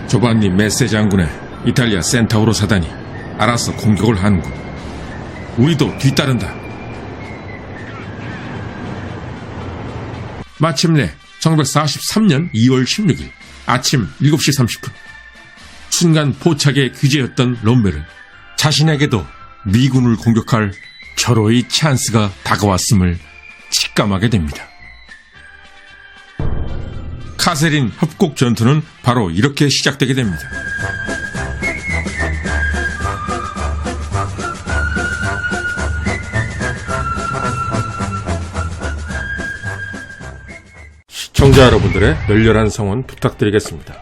조반니 메세 장군의 이탈리아 센타우로 사단이 알아서 공격을 하는군. 우리도 뒤따른다. 마침내 1943년 2월 16일 아침 7시 30분 순간 포착의 귀재였던 롬멜은 자신에게도 미군을 공격할 절호의 찬스가 다가왔음을 직감하게 됩니다. 카세린 협곡 전투는 바로 이렇게 시작되게 됩니다. 시청자 여러분들의 열렬한 성원 부탁드리겠습니다.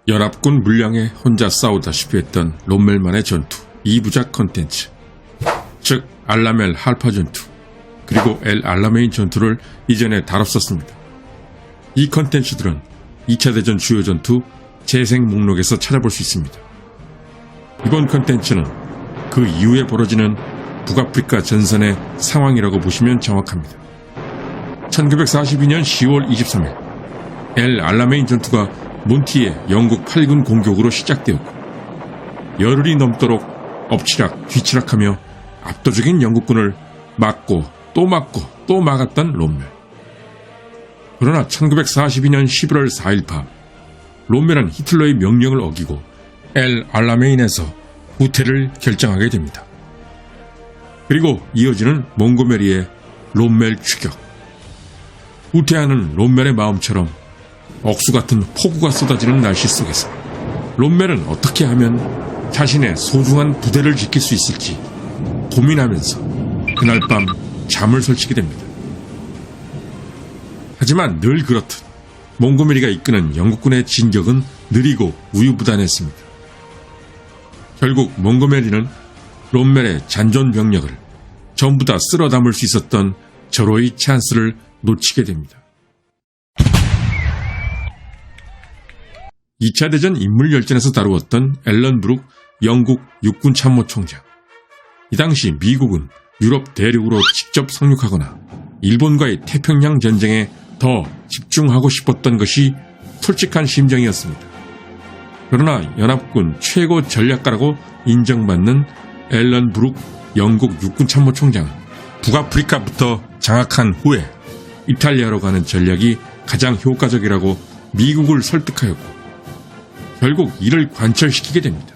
연합군 물량에 혼자 싸우다시피 했던 롬멜만의 전투 2부작 컨텐츠, 즉 알라멜 할파 전투 그리고 엘 알라메인 전투를 이전에 다뤘었습니다. 이 컨텐츠들은 2차 대전 주요 전투 재생 목록에서 찾아볼 수 있습니다. 이번 컨텐츠는 그 이후에 벌어지는 북아프리카 전선의 상황이라고 보시면 정확합니다. 1942년 10월 23일 엘 알라메인 전투가 몬티의 영국 8군 공격으로 시작되었고 열흘이 넘도록 엎치락 뒤치락하며 압도적인 영국군을 막고 또 막았던 롬멜. 그러나 1942년 11월 4일 밤 롬멜은 히틀러의 명령을 어기고 엘 알라메인에서 후퇴를 결정하게 됩니다. 그리고 이어지는 몽고메리의 롬멜 추격. 후퇴하는 롬멜의 마음처럼 억수 같은 폭우가 쏟아지는 날씨 속에서 롬멜은 어떻게 하면 자신의 소중한 부대를 지킬 수 있을지 고민하면서 그날 밤 잠을 설치게 됩니다. 하지만 늘 그렇듯 몽고메리가 이끄는 영국군의 진격은 느리고 우유부단했습니다. 결국 몽고메리는 롬멜의 잔존 병력을 전부 다 쓸어 담을 수 있었던 절호의 찬스를 놓치게 됩니다. 2차 대전 인물열전에서 다루었던 앨런 브룩 영국 육군 참모총장. 이 당시 미국은 유럽 대륙으로 직접 상륙하거나 일본과의 태평양 전쟁에 더 집중하고 싶었던 것이 솔직한 심정이었습니다. 그러나 연합군 최고 전략가라고 인정받는 앨런 브룩 영국 육군 참모총장은 북아프리카부터 장악한 후에 이탈리아로 가는 전략이 가장 효과적이라고 미국을 설득하였고 결국 이를 관철시키게 됩니다.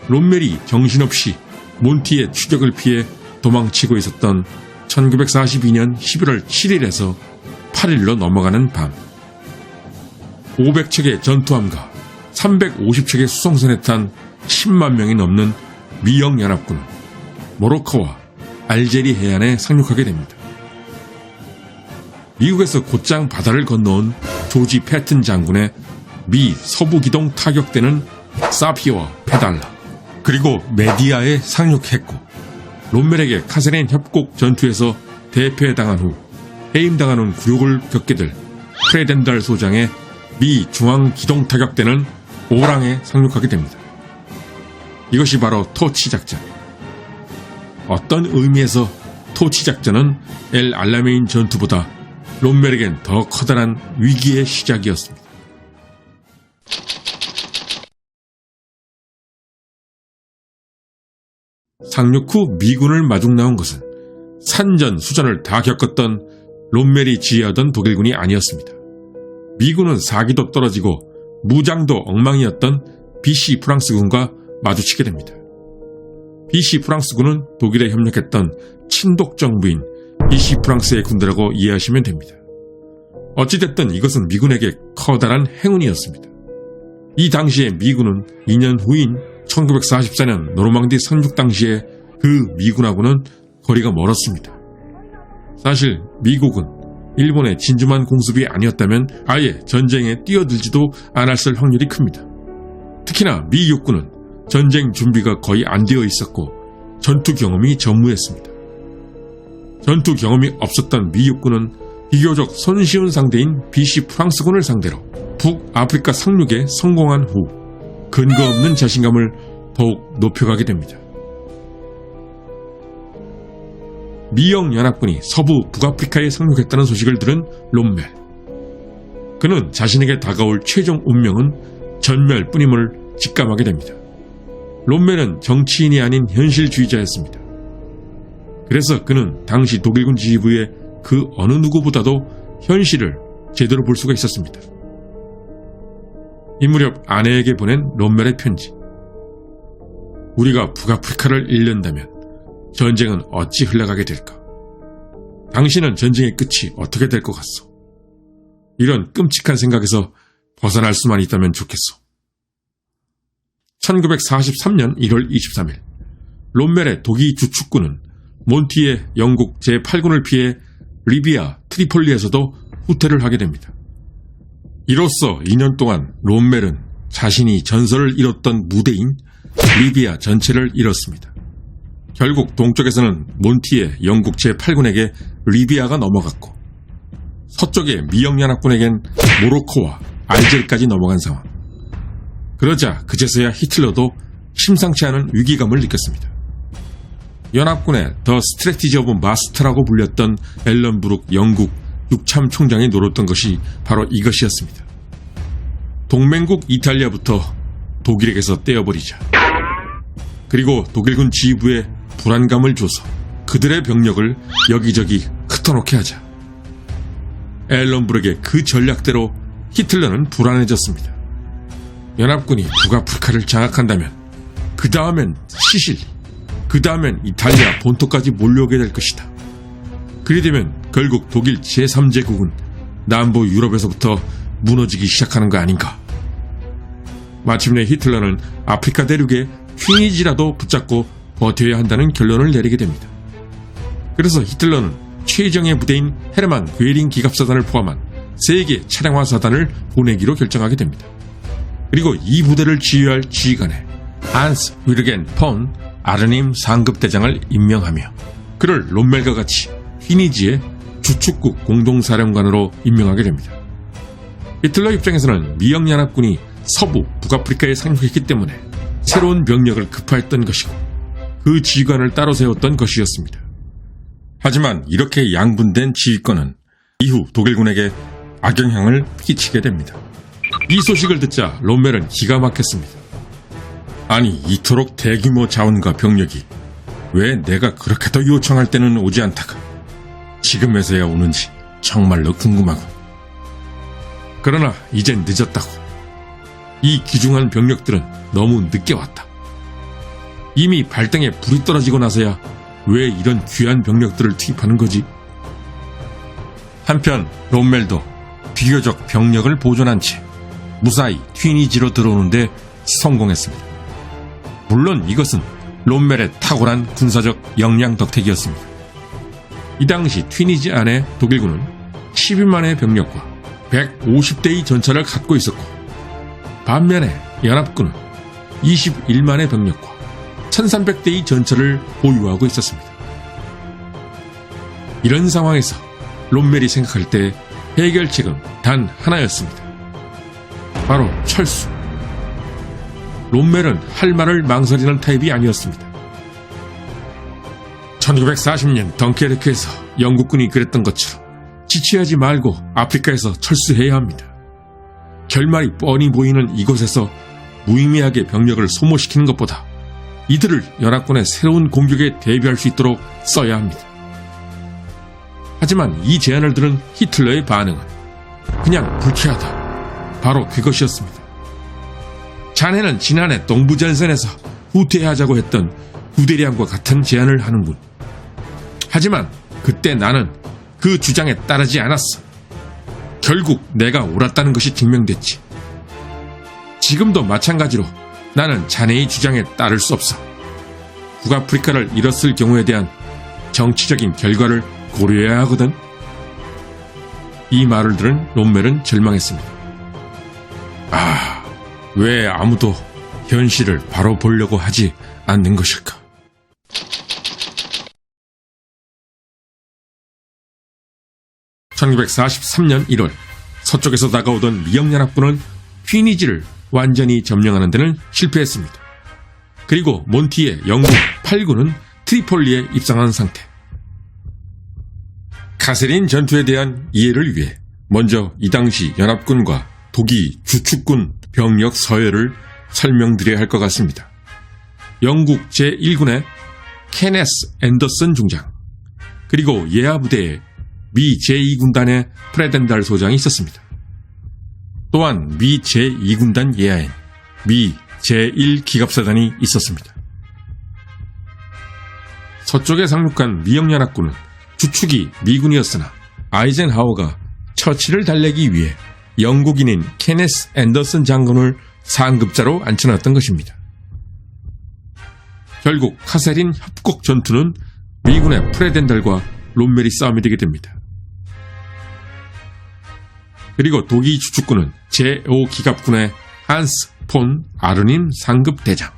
롬멜이 정신없이 몬티의 추격을 피해 도망치고 있었던 1942년 11월 7일에서 8일로 넘어가는 밤 500척의 전투함과 350척의 수송선에 탄 10만 명이 넘는 미영연합군은 모로코와 알제리 해안에 상륙하게 됩니다. 미국에서 곧장 바다를 건너온 조지 패튼 장군의 미 서부기동 타격대는 사피와 페달라 그리고 메디아에 상륙했고 롬멜에게 카세린 협곡 전투에서 대패당한 후 해임당한 후 굴욕을 겪게 될 프레덴달 소장의 미 중앙기동타격대는 오랑에 상륙하게 됩니다. 이것이 바로 토치작전. 어떤 의미에서 토치작전은 엘 알라메인 전투보다 롬멜에겐 더 커다란 위기의 시작이었습니다. 상륙 후 미군을 마중 나온 것은 산전수전을 다 겪었던 롬멜이 지휘하던 독일군이 아니었습니다. 미군은 사기도 떨어지고 무장도 엉망이었던 비시 프랑스군과 마주치게 됩니다. 비시 프랑스군은 독일에 협력했던 친독 정부인 비시 프랑스의 군대라고 이해하시면 됩니다. 어찌됐든 이것은 미군에게 커다란 행운이었습니다. 이 당시에 미군은 2년 후인 1944년 노르망디 상륙 당시에 그 미군하고는 거리가 멀었습니다. 사실 미국은 일본의 진주만 공습이 아니었다면 아예 전쟁에 뛰어들지도 않았을 확률이 큽니다. 특히나 미 육군은 전쟁 준비가 거의 안 되어 있었고 전투 경험이 전무했습니다. 전투 경험이 없었던 미 육군은 비교적 손쉬운 상대인 비시 프랑스군을 상대로 북아프리카 상륙에 성공한 후 근거 없는 자신감을 더욱 높여가게 됩니다. 미영 연합군이 서부 북아프리카에 상륙했다는 소식을 들은 롬멜. 그는 자신에게 다가올 최종 운명은 전멸뿐임을 직감하게 됩니다. 롬멜은 정치인이 아닌 현실주의자였습니다. 그래서 그는 당시 독일군 지휘부의 그 어느 누구보다도 현실을 제대로 볼 수가 있었습니다. 이 무렵 아내에게 보낸 롬멜의 편지. 우리가 북아프리카를 잃는다면 전쟁은 어찌 흘러가게 될까? 당신은 전쟁의 끝이 어떻게 될 것 같소? 이런 끔찍한 생각에서 벗어날 수만 있다면 좋겠소. 1943년 1월 23일 롬멜의 독일 주축군은 몬티의 영국 제8군을 피해 리비아 트리폴리에서도 후퇴를 하게 됩니다. 이로써 2년 동안 롬멜은 자신이 전설을 이뤘던 무대인 리비아 전체를 잃었습니다. 결국 동쪽에서는 몬티의 영국 제8군에게 리비아가 넘어갔고 서쪽의 미영연합군에겐 모로코와 알제리까지 넘어간 상황. 그러자 그제서야 히틀러도 심상치 않은 위기감을 느꼈습니다. 연합군의 더 스트래티지 오브 마스터라고 불렸던 앨런 브룩 영국 육참 총장이 노렸던 것이 바로 이것이었습니다. 동맹국 이탈리아부터 독일에게서 떼어버리자. 그리고 독일군 지휘부에 불안감을 줘서 그들의 병력을 여기저기 흩어놓게 하자. 앨런 브룩의 그 전략대로 히틀러는 불안해졌습니다. 연합군이 북아프리카를 장악한다면 그 다음엔 시실리, 그 다음엔 이탈리아 본토까지 몰려오게 될 것이다. 그리 되면 결국 독일 제3제국은 남부 유럽에서부터 무너지기 시작하는 거 아닌가. 마침내 히틀러는 아프리카 대륙의 튀니지라도 붙잡고 버텨야 한다는 결론을 내리게 됩니다. 그래서 히틀러는 최정예 부대인 헤르만 괴링 기갑사단을 포함한 3개 차량화 사단을 보내기로 결정하게 됩니다. 그리고 이 부대를 지휘할 지휘관에 한스 위르겐 폰 아르님 상급대장을 임명하며 그를 롬멜과 같이 휘니지의 주축국 공동사령관으로 임명하게 됩니다. 히틀러 입장에서는 미영연합군이 서부 북아프리카에 상륙했기 때문에 새로운 병력을 급파했던 것이고 그 지휘관을 따로 세웠던 것이었습니다. 하지만 이렇게 양분된 지휘권은 이후 독일군에게 악영향을 끼치게 됩니다. 이 소식을 듣자 롬멜은 기가 막혔습니다. 아니, 이토록 대규모 자원과 병력이 왜 내가 그렇게 더 요청할 때는 오지 않다가 지금에서야 오는지 정말로 궁금하군. 그러나 이젠 늦었다고. 이 귀중한 병력들은 너무 늦게 왔다. 이미 발등에 불이 떨어지고 나서야 왜 이런 귀한 병력들을 투입하는 거지? 한편 롬멜도 비교적 병력을 보존한 채 무사히 튀니지로 들어오는데 성공했습니다. 물론 이것은 롬멜의 탁월한 군사적 역량 덕택이었습니다. 이 당시 튀니지 안에 독일군은 12만의 병력과 150대의 전차를 갖고 있었고 반면에 연합군은 21만의 병력과 1300대의 전차를 보유하고 있었습니다. 이런 상황에서 롬멜이 생각할 때 해결책은 단 하나였습니다. 바로 철수. 롬멜은 할 말을 망설이는 타입이 아니었습니다. 1940년 덩케르크에서 영국군이 그랬던 것처럼 지체하지 말고 아프리카에서 철수해야 합니다. 결말이 뻔히 보이는 이곳에서 무의미하게 병력을 소모시키는 것보다 이들을 연합군의 새로운 공격에 대비할 수 있도록 써야 합니다. 하지만 이 제안을 들은 히틀러의 반응은 그냥 불쾌하다. 바로 그것이었습니다. 자네는 지난해 동부전선에서 후퇴하자고 했던 구데리안과 같은 제안을 하는군. 하지만 그때 나는 그 주장에 따르지 않았어. 결국 내가 옳았다는 것이 증명됐지. 지금도 마찬가지로 나는 자네의 주장에 따를 수 없어. 북아프리카를 잃었을 경우에 대한 정치적인 결과를 고려해야 하거든. 이 말을 들은 롬멜은 절망했습니다. 아, 왜 아무도 현실을 바로 보려고 하지 않는 것일까? (1943년 1월) 서쪽에서 다가오던 미영연합군은 휘니지를 완전히 점령하는 데는 실패했습니다. 그리고 몬티의 영국 8군은 트리폴리에 입성한 상태. 카세린 전투에 대한 이해를 위해 먼저 이 당시 연합군과 독일 주축군 병력 서열을 설명드려야 할 것 같습니다. 영국 제1군의 케네스 앤더슨 중장, 그리고 예하 부대에 미 제2군단의 프레덴달 소장이 있었습니다. 또한 미 제2군단 예하엔 미 제1기갑사단이 있었습니다. 서쪽에 상륙한 미영연합군은 주축이 미군이었으나 아이젠하워가 처치를 달래기 위해 영국인인 케네스 앤더슨 장군을 상급자로 앉혀놨던 것입니다. 결국 카세린 협곡 전투는 미군의 프레덴달과 롬메리 싸움이 되게 됩니다. 그리고 독일 주축군은 제5기갑군의 한스 폰 아르닌 상급 대장,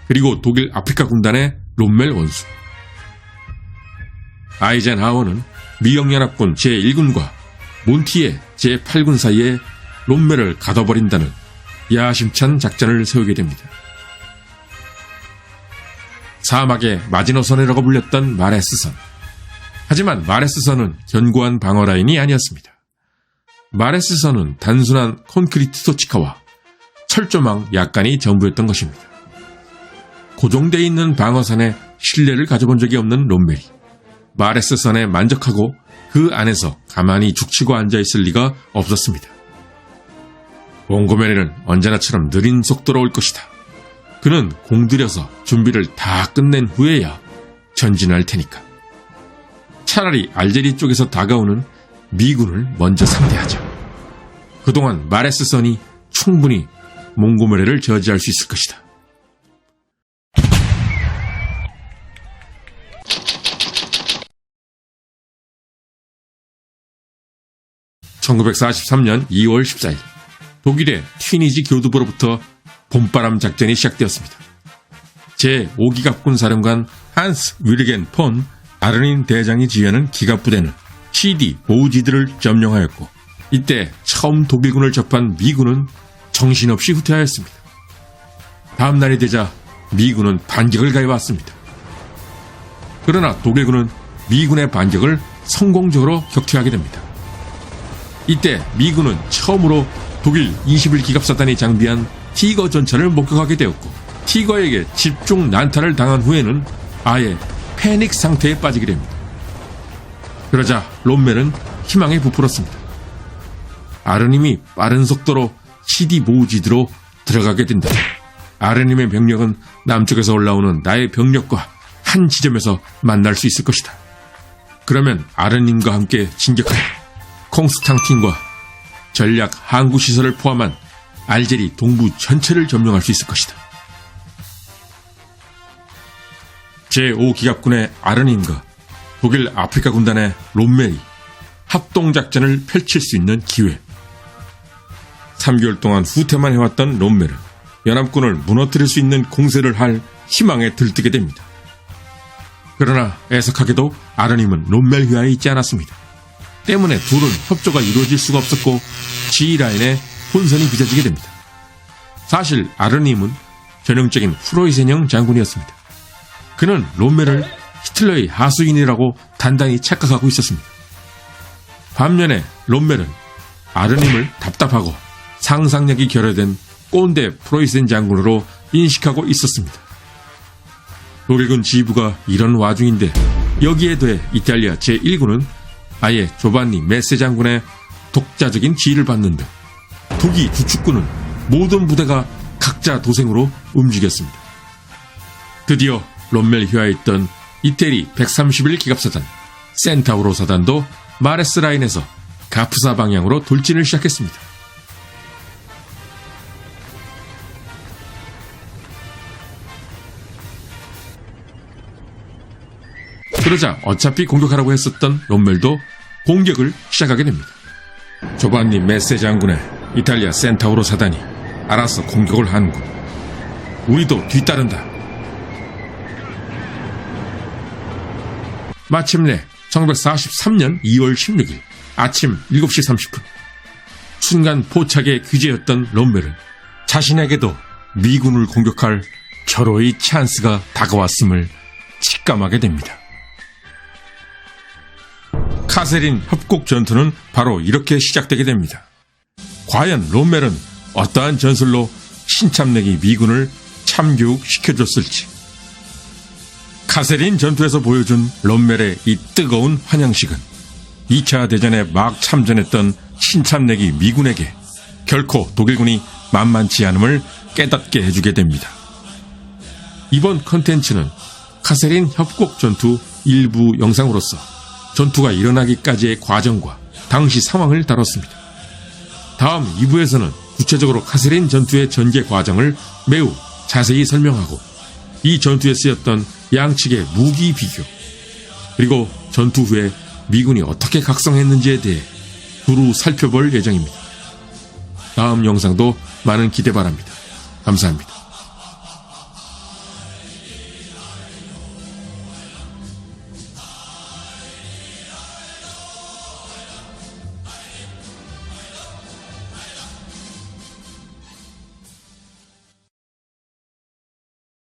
그리고 독일 아프리카 군단의 롬멜 원수, 아이젠하워는 미영연합군 제1군과 몬티의 제8군 사이에 롬멜을 가둬버린다는 야심찬 작전을 세우게 됩니다. 사막의 마지노선이라고 불렸던 마레스선. 하지만 마레스선은 견고한 방어 라인이 아니었습니다. 마레스선은 단순한 콘크리트 토치카와 철조망 약간이 전부였던 것입니다. 고정되어 있는 방어선에 신뢰를 가져본 적이 없는 롬멜이 마레스선에 만족하고 그 안에서 가만히 죽치고 앉아있을 리가 없었습니다. 몽고메리는 언제나처럼 느린 속도로 올 것이다. 그는 공들여서 준비를 다 끝낸 후에야 전진할 테니까. 차라리 알제리 쪽에서 다가오는 미군을 먼저 상대하자. 그동안 마레스선이 충분히 몽고메리를 저지할 수 있을 것이다. (1943년 2월 14일) 독일의 튀니지 교두보로부터 봄바람 작전이 시작되었습니다. 제5기갑군 사령관 한스 위르겐 폰 아르닌 대장이 지휘하는 기갑부대는 CD 보우지드를 점령하였고, 이때 처음 독일군을 접한 미군은 정신없이 후퇴하였습니다. 다음 날이 되자 미군은 반격을 가해왔습니다. 그러나 독일군은 미군의 반격을 성공적으로 격퇴하게 됩니다. 이때 미군은 처음으로 독일 21기갑사단이 장비한 티거 전차를 목격하게 되었고, 티거에게 집중 난타를 당한 후에는 아예 패닉 상태에 빠지게 됩니다. 그러자 롬멜은 희망에 부풀었습니다. 아르님이 빠른 속도로 CD 보우지드로 들어가게 된다. 아르님의 병력은 남쪽에서 올라오는 나의 병력과 한 지점에서 만날 수 있을 것이다. 그러면 아르님과 함께 진격하여 콩스탕틴과 전략 항구 시설을 포함한 알제리 동부 전체를 점령할 수 있을 것이다. 제5기갑군의 아르닌과 독일 아프리카 군단의 롬멜이 합동작전을 펼칠 수 있는 기회. 3개월 동안 후퇴만 해왔던 롬멜은 연합군을 무너뜨릴 수 있는 공세를 할 희망에 들뜨게 됩니다. 그러나 애석하게도 아르님은 롬멜 휘하에 있지 않았습니다. 때문에 둘은 협조가 이루어질 수가 없었고 지휘라인에 혼선이 빚어지게 됩니다. 사실 아르님은 전형적인 프로이센형 장군이었습니다. 그는 롬멜을 히틀러의 하수인이라고 단단히 착각하고 있었습니다. 반면에 롬멜은 아르님을 답답하고 상상력이 결여된 꼰대 프로이센 장군으로 인식하고 있었습니다. 독일군 지휘부가 이런 와중인데 여기에 더해 이탈리아 제1군은 아예 조반니 메세 장군의 독자적인 지휘를 받는 등 독일 주축군은 모든 부대가 각자 도생으로 움직였습니다. 드디어 롬멜 휘하에 있던 이태리 131기갑사단 센타우로 사단도 마레스 라인에서 가프사 방향으로 돌진을 시작했습니다. 그러자 어차피 공격하라고 했었던 롬멜도 공격을 시작하게 됩니다. 조반니 메세 장군의 이탈리아 센타우로 사단이 알아서 공격을 하는군. 우리도 뒤따른다. 마침내 1943년 2월 16일 아침 7시 30분 순간 포착의 귀재였던 롬멜은 자신에게도 미군을 공격할 절호의 찬스가 다가왔음을 직감하게 됩니다. 카세린 협곡 전투는 바로 이렇게 시작되게 됩니다. 과연 롬멜은 어떠한 전술로 신참내기 미군을 참교육시켜줬을지. 카세린 전투에서 보여준 롬멜의 이 뜨거운 환영식은 2차 대전에 막 참전했던 신참내기 미군에게 결코 독일군이 만만치 않음을 깨닫게 해주게 됩니다. 이번 컨텐츠는 카세린 협곡 전투 일부 영상으로서 전투가 일어나기까지의 과정과 당시 상황을 다뤘습니다. 다음 2부에서는 구체적으로 카세린 전투의 전개 과정을 매우 자세히 설명하고 이 전투에 쓰였던 양측의 무기 비교, 그리고 전투 후에 미군이 어떻게 각성했는지에 대해 두루 살펴볼 예정입니다. 다음 영상도 많은 기대 바랍니다. 감사합니다.